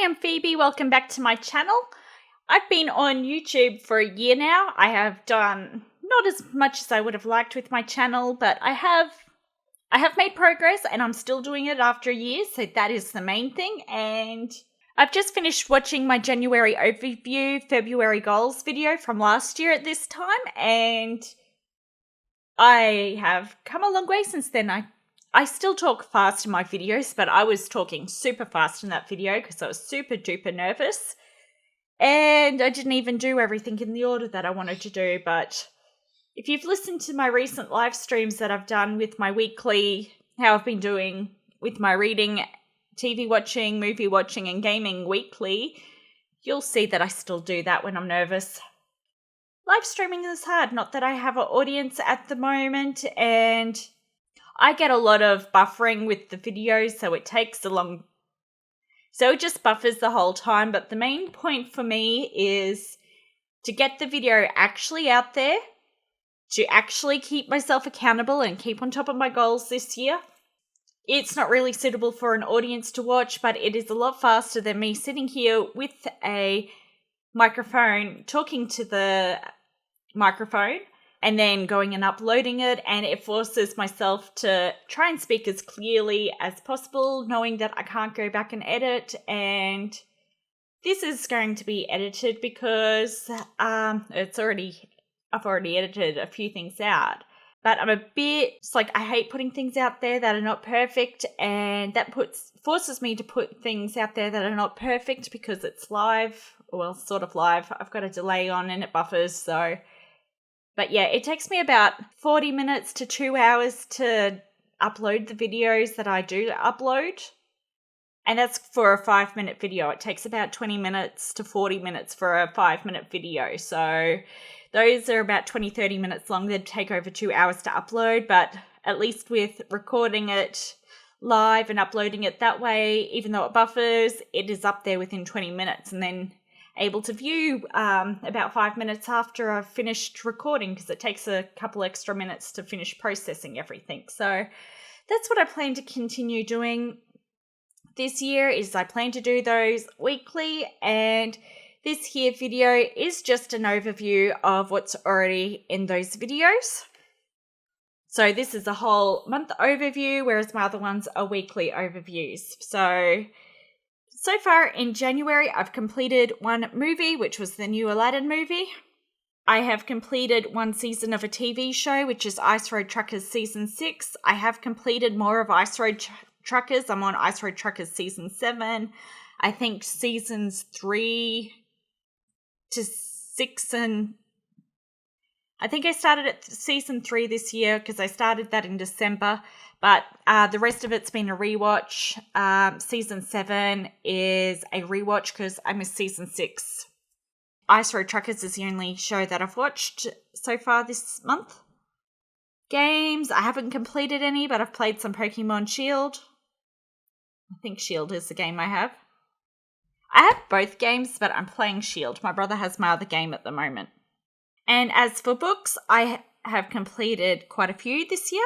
I'm Phoebe. Welcome back to my channel. I've been on YouTube for a year now. I have done not as much as I would have liked with my channel, but I have made progress and I'm still doing it after a year, so that is the main thing. And I've just finished watching my January overview, February goals video from last year at this time, and I have come a long way since then. I still talk fast in my videos, but I was talking super fast in that video because I was super duper nervous. And I didn't even do everything in the order that I wanted to do. But if you've listened to my recent live streams that I've done with my weekly, how I've been doing with my reading, TV watching, movie watching, and gaming weekly, you'll see that I still do that when I'm nervous. Live streaming is hard, not that I have an audience at the moment, and I get a lot of buffering with the videos, so it takes a long... So it just buffers the whole time, but the main point for me is to get the video actually out there, to actually keep myself accountable and keep on top of my goals this year. It's not really suitable for an audience to watch, but it is a lot faster than me sitting here with a microphone, talking to the microphone, and then going and uploading it, and it forces myself to try and speak as clearly as possible, knowing that I can't go back and edit. And this is going to be edited because I've already edited a few things out. But it's like I hate putting things out there that are not perfect, and that forces me to put things out there that are not perfect because it's live, well, sort of live. I've got a delay on and it buffers, so... But yeah, it takes me about 40 minutes to 2 hours to upload the videos that I do upload. And that's for a 5-minute video. It takes about 20 minutes to 40 minutes for a 5-minute video. So those are about 20-30 minutes long. They'd take over 2 hours to upload. But at least with recording it live and uploading it that way, even though it buffers, it is up there within 20 minutes. And then able to view about 5 minutes after I've finished recording, because it takes a couple extra minutes to finish processing everything. So that's what I plan to continue doing this year, is I plan to do those weekly, and this here video is just an overview of what's already in those videos. So this is a whole month overview, whereas my other ones are weekly overviews. So far in January, I've completed one movie, which was the new Aladdin movie. I have completed one season of a TV show, which is Ice Road Truckers Season 6. I have completed more of Ice Road Truckers. I'm on Ice Road Truckers Season 7. I think Seasons 3 to 6 and... I think I started at Season 3 this year because I started that in December. But the rest of it's been a rewatch. Season 7 is a rewatch because I missed Season 6. Ice Road Truckers is the only show that I've watched so far this month. Games, I haven't completed any, but I've played some Pokemon Shield. I think Shield is the game I have. I have both games, but I'm playing Shield. My brother has my other game at the moment. And as for books, I have completed quite a few this year.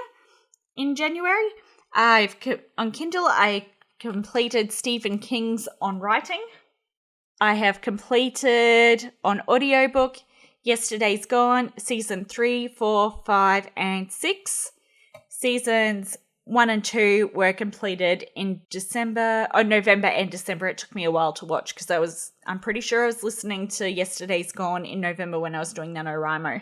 In January, on Kindle, I completed Stephen King's On Writing. I have completed on audiobook Yesterday's Gone, Season 3, 4, 5, and 6. Seasons 1 and 2 were completed in November and December. It took me a while to watch because I'm pretty sure I was listening to Yesterday's Gone in November when I was doing NaNoWriMo.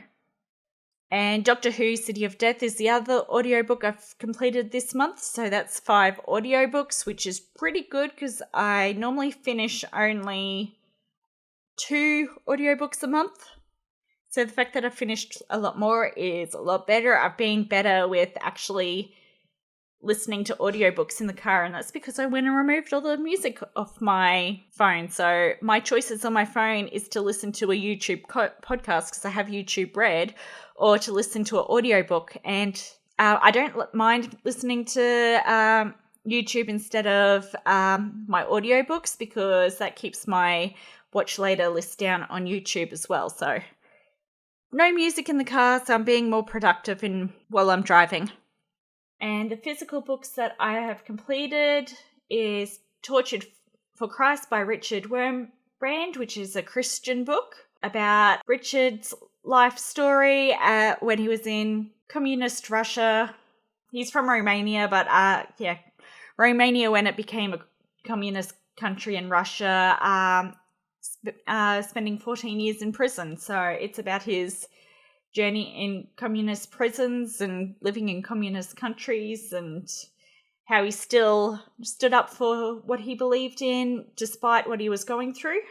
And Doctor Who City of Death is the other audiobook I've completed this month. So that's 5 audiobooks, which is pretty good because I normally finish only 2 audiobooks a month. So the fact that I've finished a lot more is a lot better. I've been better with actually listening to audiobooks in the car, and that's because I went and removed all the music off my phone. So my choices on my phone is to listen to a YouTube podcast because I have YouTube Red, or to listen to an audiobook. And I don't mind listening to YouTube instead of my audiobooks because that keeps my watch later list down on YouTube as well. So no music in the car, so I'm being more productive while I'm driving. And the physical books that I have completed is Tortured for Christ by Richard Wurmbrand, which is a Christian book about Richard's life story when he was in communist Russia. He's from Romania, but Romania when it became a communist country in Russia, spending 14 years in prison. So it's about his journey in communist prisons and living in communist countries, and how he still stood up for what he believed in despite what he was going through.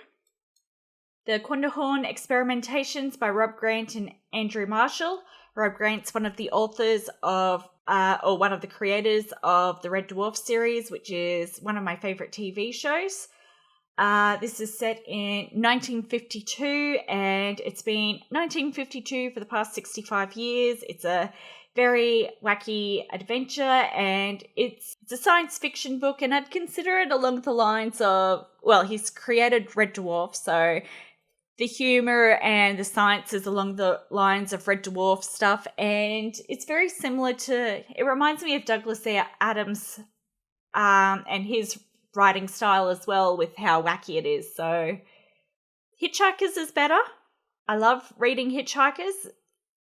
The Kunderhorn Experimentations by Rob Grant and Andrew Marshall. Rob Grant's one of the authors of, or one of the creators of the Red Dwarf series, which is one of my favourite TV shows. This is set in 1952, and it's been 1952 for the past 65 years. It's a very wacky adventure, and it's a science fiction book, and I'd consider it along the lines of, well, he's created Red Dwarf, so the humour and the science is along the lines of Red Dwarf stuff, and it's very similar to, it reminds me of Douglas Adams and his writing style as well, with how wacky it is. So Hitchhikers is better. I love reading Hitchhikers.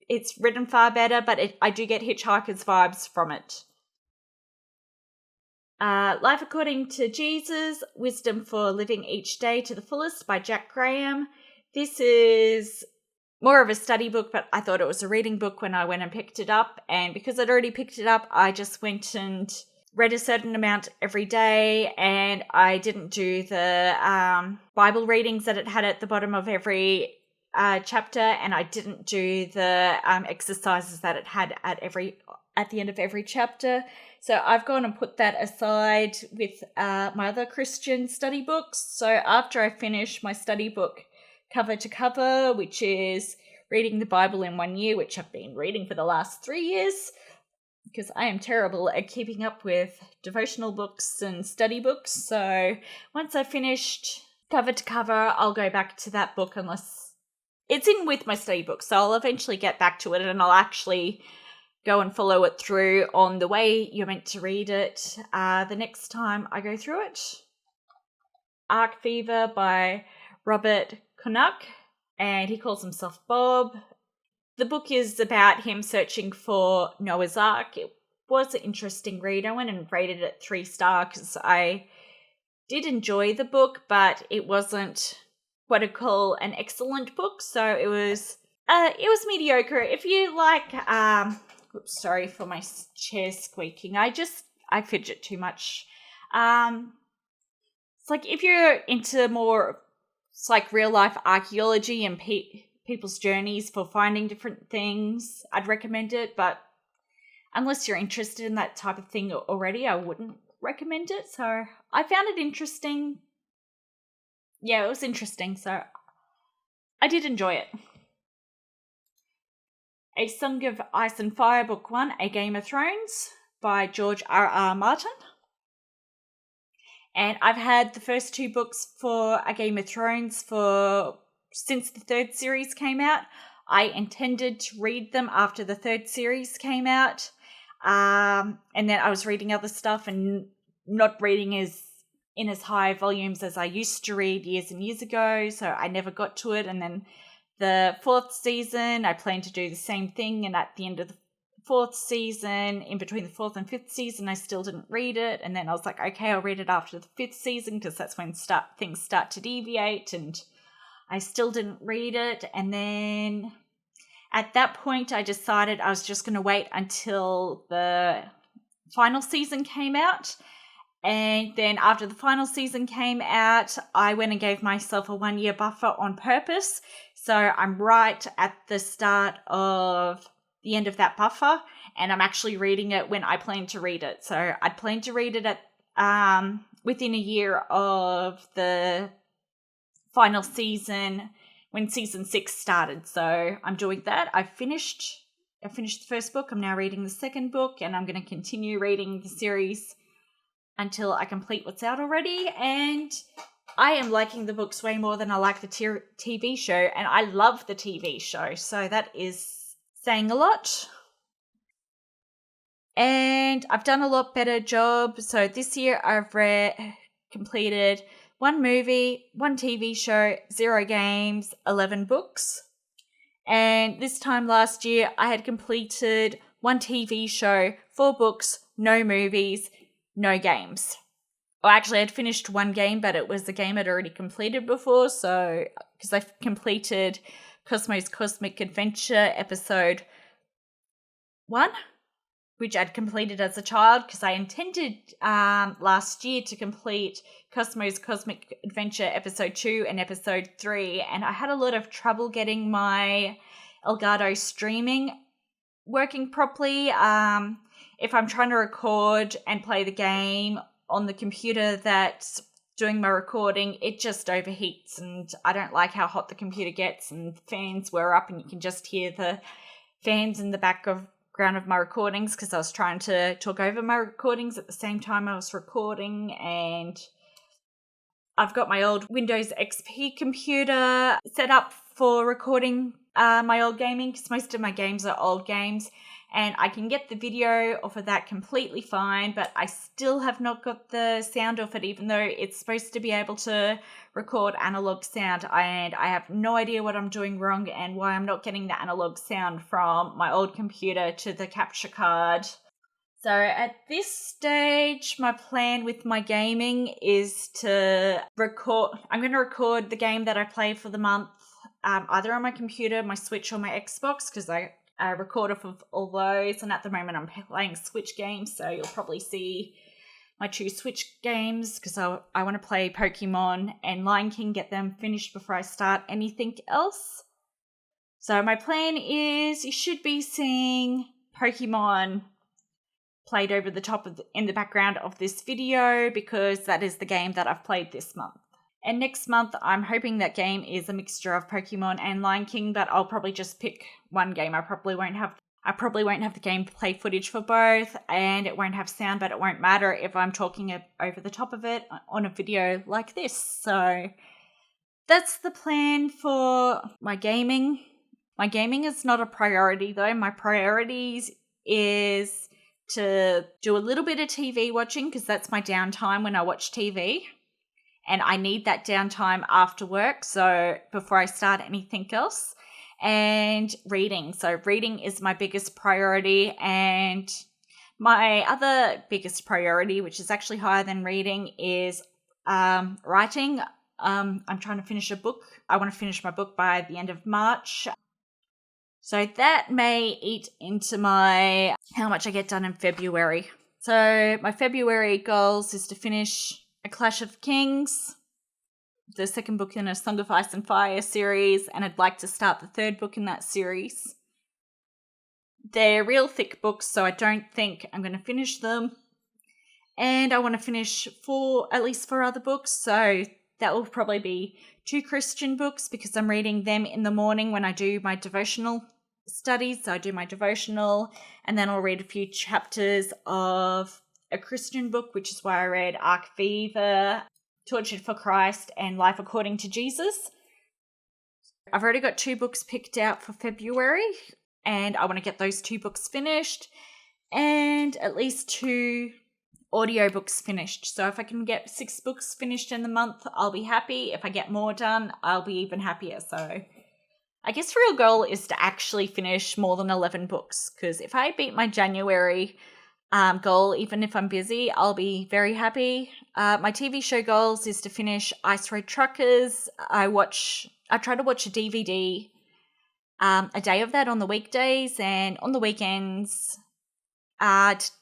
It's written far better, but I do get Hitchhikers vibes from it. Life According to Jesus, Wisdom for Living Each Day to the Fullest by Jack Graham. This is more of a study book, but I thought it was a reading book when I went and picked it up. And because I'd already picked it up, I just went and read a certain amount every day, and I didn't do the Bible readings that it had at the bottom of every chapter, and I didn't do the exercises that it had at the end of every chapter. So I've gone and put that aside with my other Christian study books. So after I finish my study book cover to cover, which is reading the Bible in 1 year, which I've been reading for the last 3 years, because I am terrible at keeping up with devotional books and study books. So once I've finished cover to cover, I'll go back to that book, unless it's in with my study book. So I'll eventually get back to it, and I'll actually go and follow it through on the way you're meant to read it the next time I go through it. Ark Fever by Robert Canuck, and he calls himself Bob. The book is about him searching for Noah's Ark. It was an interesting read. I went and rated it 3 stars because I did enjoy the book, but it wasn't what I call an excellent book. So it was mediocre. If you like, oops, sorry for my chair squeaking. I fidget too much. It's like if you're into more, it's like real life archaeology and people's journeys for finding different things, I'd recommend it. But unless you're interested in that type of thing already, I wouldn't recommend it. So I found it interesting. Yeah, it was interesting. So I did enjoy it. A Song of Ice and Fire, Book 1, A Game of Thrones by George R.R. Martin. And I've had the first 2 books for A Game of Thrones since the 3rd series came out. I intended to read them after the 3rd series came out. And then I was reading other stuff and not reading in as high volumes as I used to read years and years ago. So I never got to it. And then the 4th season, I planned to do the same thing. And at the end of the 4th season, in between the 4th and 5th season, I still didn't read it. And then I was like, okay, I'll read it after the 5th season, because that's when things start to deviate. And I still didn't read it. And then at that point, I decided I was just going to wait until the final season came out. And then after the final season came out, I went and gave myself a 1-year buffer on purpose. So I'm right at the start of the end of that buffer, and I'm actually reading it when I plan to read it. So I'd planned to read it at within a year of the final season, when season 6 started. So I'm doing that. I finished the first book. I'm now reading the second book, and I'm going to continue reading the series until I complete what's out already. And I am liking the books way more than I like the TV show, and I love the TV show. So that is saying a lot. And I've done a lot better job. So this year I've completed 1 movie, 1 TV show, 0 games, 11 books. And this time last year, I had completed 1 TV show, 4 books, no movies, no games. Well, actually, I'd finished 1 game, but it was a game I'd already completed before. So, because I completed Cosmo's Cosmic Adventure episode 1, which I'd completed as a child, because I intended last year to complete Cosmo's Cosmic Adventure episode 2 and episode 3, and I had a lot of trouble getting my Elgato streaming working properly. If I'm trying to record and play the game on the computer that's doing my recording, it just overheats, and I don't like how hot the computer gets, and the fans were up and you can just hear the fans in the background of my recordings, because I was trying to talk over my recordings at the same time I was recording. And I've got my old Windows XP computer set up for recording my old gaming, because most of my games are old games, and I can get the video off of that completely fine, but I still have not got the sound off it, even though it's supposed to be able to record analog sound, and I have no idea what I'm doing wrong and why I'm not getting the analog sound from my old computer to the capture card. So at this stage, my plan with my gaming is to record. I'm going to record the game that I play for the month, either on my computer, my Switch, or my Xbox, because I record off of all those. And at the moment, I'm playing Switch games, so you'll probably see my 2 Switch games, because I want to play Pokemon and Lion King, get them finished before I start anything else. So my plan is you should be seeing Pokemon played over the top in the background of this video, because that is the game that I've played this month. And next month, I'm hoping that game is a mixture of Pokemon and Lion King, but I'll probably just pick 1 game. I probably won't have the gameplay footage for both, and it won't have sound, but it won't matter if I'm talking over the top of it on a video like this. So that's the plan for my gaming. My gaming is not a priority though. My priorities is to do a little bit of TV watching, because that's my downtime when I watch TV. And I need that downtime after work, so before I start anything else. And reading. So reading is my biggest priority. And my other biggest priority, which is actually higher than reading, is writing. I'm trying to finish a book. I want to finish my book by the end of March. So that may eat into how much I get done in February. So my February goals is to finish A Clash of Kings, the 2nd book in a Song of Ice and Fire series, and I'd like to start the 3rd book in that series. They're real thick books, so I don't think I'm going to finish them. And I want to finish at least 4 other books, so that will probably be 2 Christian books, because I'm reading them in the morning when I do my devotional studies. So I do my devotional, and then I'll read a few chapters of a Christian book, which is why I read Arc Viva, Tortured for Christ, and Life According to Jesus. I've already got 2 books picked out for February, and I want to get those 2 books finished, and at least 2 audiobooks finished. So if I can get 6 books finished in the month, I'll be happy. If I get more done, I'll be even happier. So I guess the real goal is to actually finish more than 11 books, because if I beat my January goal, even if I'm busy, I'll be very happy. My TV show goals is to finish Ice Road Truckers. I try to watch a DVD a day of that on the weekdays, and on the weekends,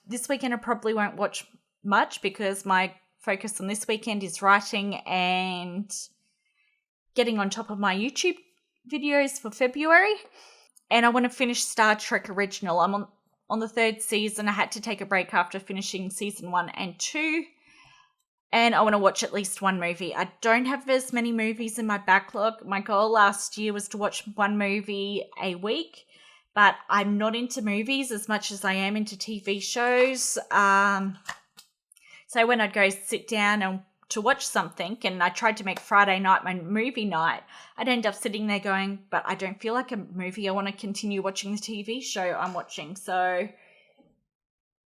this weekend I probably won't watch much, because my focus on this weekend is writing and getting on top of my YouTube videos for February. And I want to finish Star Trek Original. I'm on the 3rd season. I had to take a break after finishing season 1 and 2. And I want to watch at least 1 movie. I don't have as many movies in my backlog. My goal last year was to watch 1 movie a week, but I'm not into movies as much as I am into TV shows. So when I'd go sit down and to watch something, and I tried to make Friday night my movie night, I'd end up sitting there going, but I don't feel like a movie. I want to continue watching the TV show I'm watching. So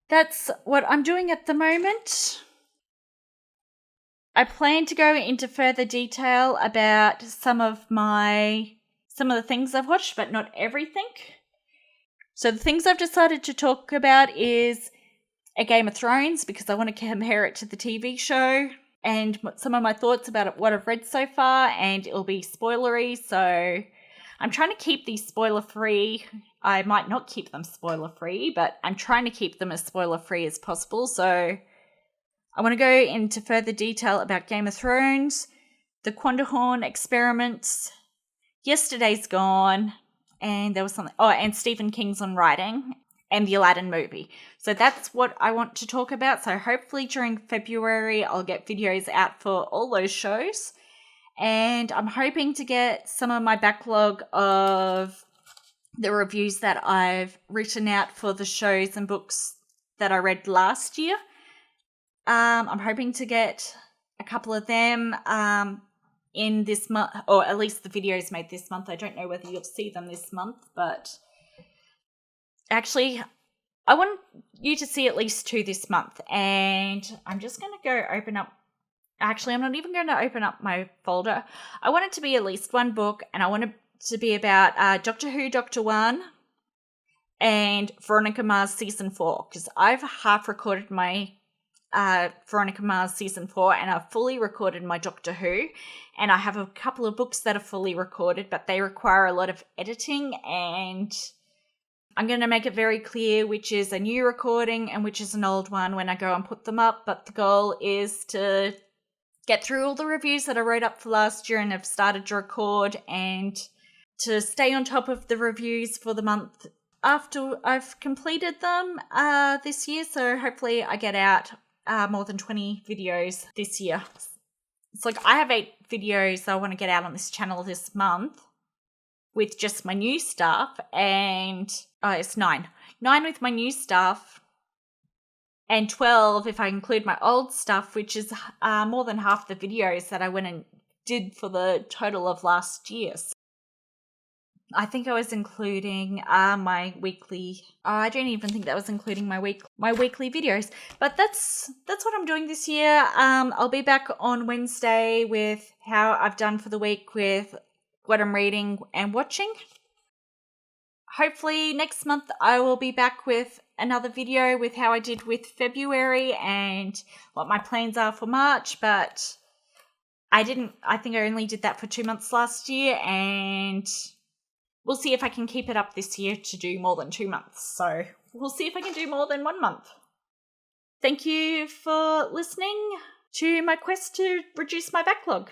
that's what I'm doing at the moment. I plan to go into further detail about some of the things I've watched, but not everything. So the things I've decided to talk about is a Game of Thrones, because I want to compare it to the TV show, and some of my thoughts about what I've read so far, and it'll be spoilery, so I'm trying to keep these spoiler-free. I might not keep them spoiler-free, but I'm trying to keep them as spoiler-free as possible, so I want to go into further detail about Game of Thrones, the Quandahorn experiments, Yesterday's Gone, and there was something, and Stephen King's on writing, and the Aladdin movie. So that's what I want to talk about. So hopefully during February, I'll get videos out for all those shows. And I'm hoping to get some of my backlog of the reviews that I've written out for the shows and books that I read last year. I'm hoping to get a couple of them in this month, or at least the videos made this month. I don't know whether you'll see them this month, but actually, I want you to see at least 2 this month. And I'm just going to go open up. Actually, I'm not even going to open up my folder. I want it to be at least one book, and I want it to be about Doctor Who, Doctor One, and Veronica Mars Season 4, because I've half recorded my Veronica Mars Season 4, and I've fully recorded my Doctor Who, and I have a couple of books that are fully recorded, but they require a lot of editing, and I'm going to make it very clear which is a new recording and which is an old one when I go and put them up, but the goal is to get through all the reviews that I wrote up for last year and have started to record, and to stay on top of the reviews for the month after I've completed them this year, so hopefully I get out more than 20 videos this year. It's like I have 8 videos I want to get out on this channel this month with just my new stuff, and it's 9 with my new stuff, and 12 if I include my old stuff, which is more than half the videos that I went and did for the total of last year. So I think I was including my weekly. I don't even think that was including my weekly videos. But that's what I'm doing this year. I'll be back on Wednesday with how I've done for the week with what I'm reading and watching. Hopefully next month I will be back with another video with how I did with February and what my plans are for March. But I think I only did that for 2 months last year, and we'll see if I can keep it up this year to do more than 2 months. So we'll see if I can do more than 1 month. Thank you for listening to my quest to reduce my backlog.